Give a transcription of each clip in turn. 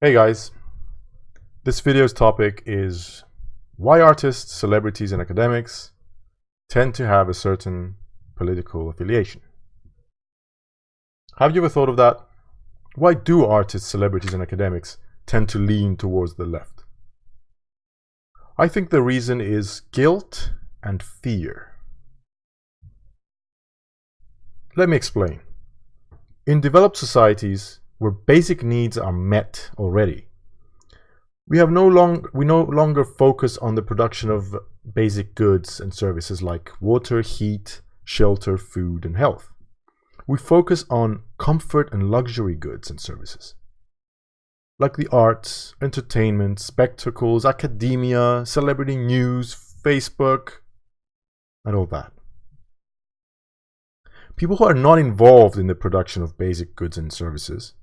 Hey guys, this video's topic is why artists, celebrities, and academics tend to have a certain political affiliation. Have you ever thought of that? Why do artists, celebrities, and academics tend to lean towards the left? I think the reason is guilt and fear. Let me explain. In developed societies where basic needs are met already, we no longer focus on the production of basic goods and services like water, heat, shelter, food, and health. We focus on comfort and luxury goods and services, like the arts, entertainment, spectacles, academia, celebrity news, Facebook, and all that. People who are not involved in the production of basic goods and services,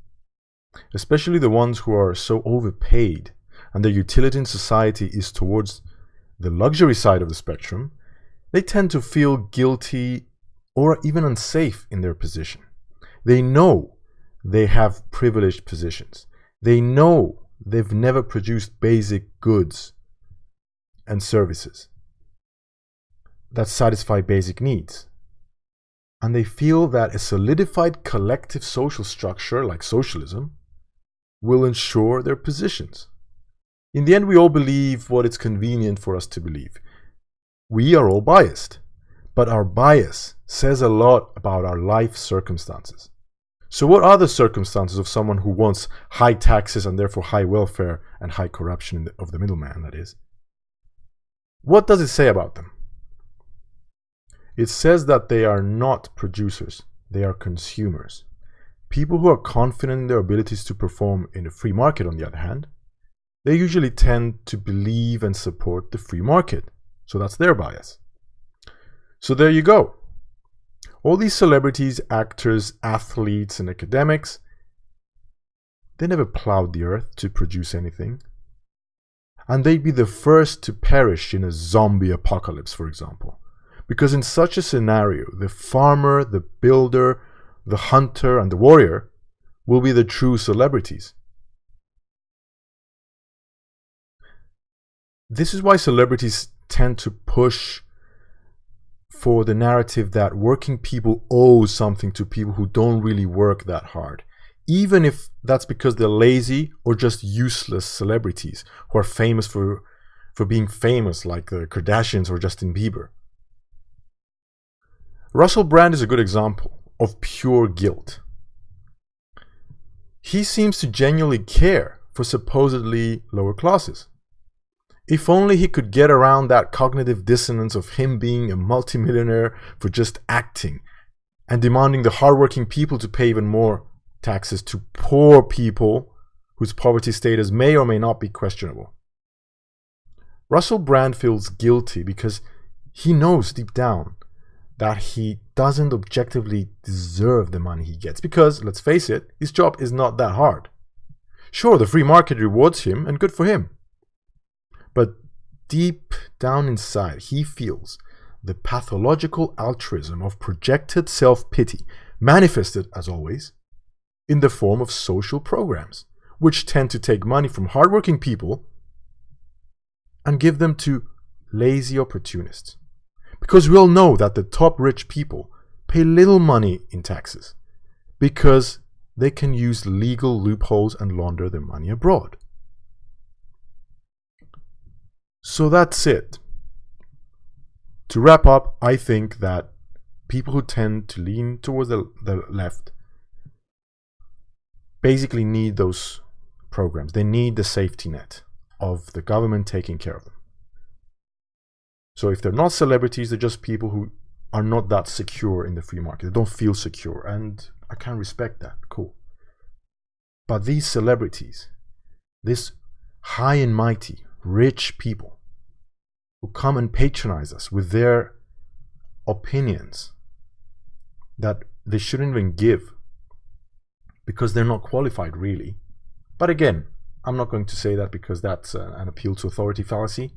especially the ones who are so overpaid and their utility in society is towards the luxury side of the spectrum, they tend to feel guilty or even unsafe in their position. They know they have privileged positions. They know they've never produced basic goods and services that satisfy basic needs. And they feel that a solidified collective social structure like socialism will ensure their positions. In the end, we all believe what it's convenient for us to believe. We are all biased, but our bias says a lot about our life circumstances. So what are the circumstances of someone who wants high taxes and therefore high welfare and high corruption of the middleman, that is? What does it say about them? It says that they are not producers, they are consumers. People who are confident in their abilities to perform in a free market, on the other hand, they usually tend to believe and support the free market. So that's their bias. So there you go. All these celebrities, actors, athletes, and academics, they never plowed the earth to produce anything. And they'd be the first to perish in a zombie apocalypse, for example. Because in such a scenario, the farmer, the builder, the hunter, and the warrior will be the true celebrities. This is why celebrities tend to push for the narrative that working people owe something to people who don't really work that hard, even if that's because they're lazy or just useless celebrities who are famous for being famous, like the Kardashians or Justin Bieber. Russell Brand is a good example of pure guilt. He seems to genuinely care for supposedly lower classes. If only he could get around that cognitive dissonance of him being a multimillionaire for just acting and demanding the hardworking people to pay even more taxes to poor people whose poverty status may or may not be questionable. Russell Brand feels guilty because he knows deep down that he doesn't objectively deserve the money he gets because, let's face it, his job is not that hard. Sure, the free market rewards him, and good for him. But deep down inside, he feels the pathological altruism of projected self-pity, manifested, as always, in the form of social programs, which tend to take money from hardworking people and give them to lazy opportunists. Because we all know that the top rich people pay little money in taxes because they can use legal loopholes and launder their money abroad. So that's it. To wrap up, I think that people who tend to lean towards the left basically need those programs. They need the safety net of the government taking care of them. So if they're not celebrities, they're just people who are not that secure in the free market. They don't feel secure, and I can respect that. Cool. But these celebrities, this high and mighty, rich people who come and patronize us with their opinions that they shouldn't even give because they're not qualified really. But again, I'm not going to say that because that's an appeal to authority fallacy.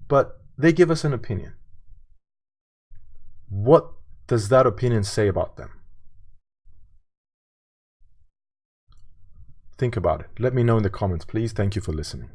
But they give us an opinion. What does that opinion say about them? Think about it. Let me know in the comments, please. Thank you for listening.